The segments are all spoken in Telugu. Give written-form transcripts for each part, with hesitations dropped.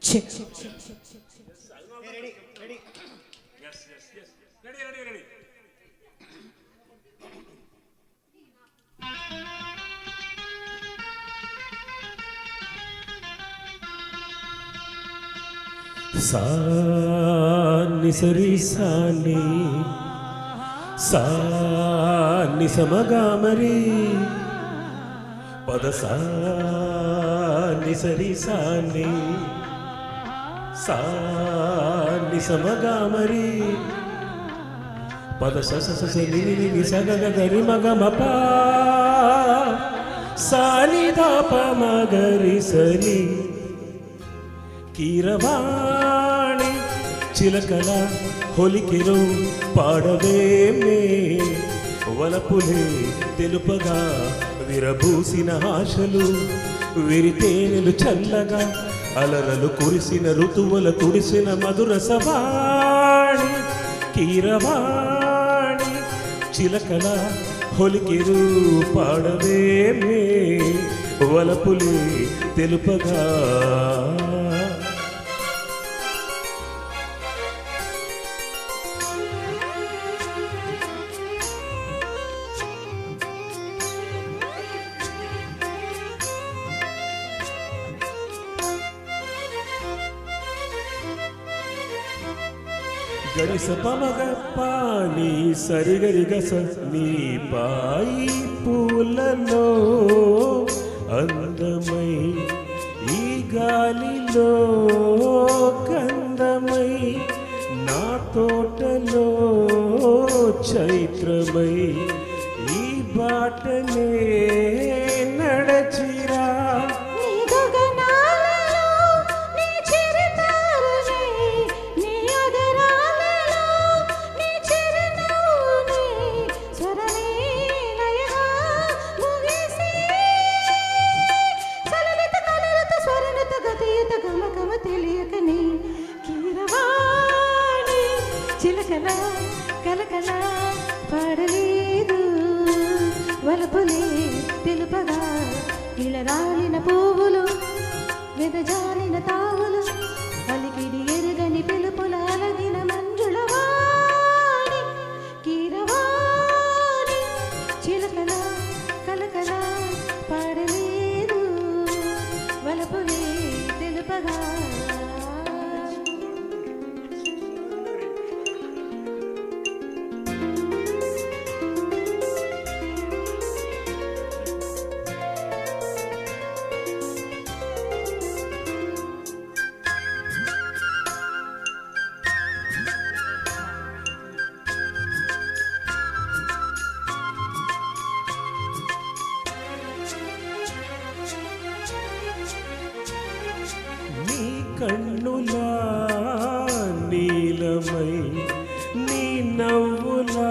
చెక్ సా ని సరి సా ని సా ని సమగామరి పద సా ని సరి సా ని సా ని సమగామరి పద స స స ని ని ని స గ గ రి మ గ మ ప సా ని ద ప మ గ రి స ని కీరవాణి చిలకల హొలికిరు పాడవేమే వలపులే తెలుపగా విరబూసిన ఆశలు విరితేనెలు చల్లగా అలరలు కురిసిన ఋతువుల తుడిసిన మధుర సవాణి కీరవాణి చిలకల హొలికిరు పాడవేమే వలపులే తెలుపగా గరిస పమగ పాని సరిగరి గస నీ పాయి పూలలో అందమై ఈ గాలిలో గంధమై నా తోటలో చైత్రమై ఈ బాటనే నడచిరా చిలకల కలకల పడలేదు వలపులే తెలుపగా ఇలరాలిన పువ్వులు వెదజాలిన తావులు పలికిడి ఎరుగని పిలుపుల అలగిన మంజుల వాణి కీరవాణి చిలకల కలకల పడలేదు వలపులే తెలుపగా కన్నులా నీలమై నీ నవ్వులా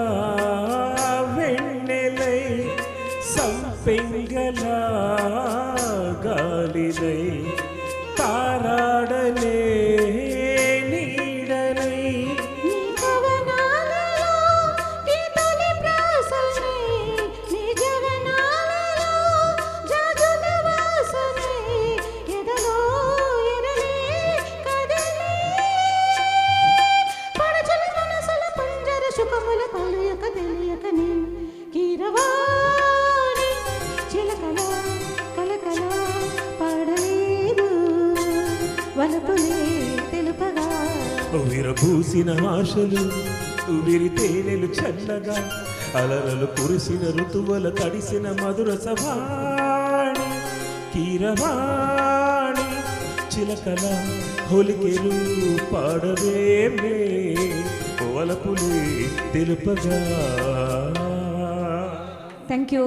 వెన్నెలై సంపెంగలా గాలినై తారాడనే నీడనై విరబూసిన ఆశలు విరితేనెలు చల్లగా అలరలు కురిసిన ఋతువుల తడిసిన మధుర సవాణి కీరవాణి చిలకల హొలికెరు పాడవేమే వలపులే తెలుపగా. Thank you.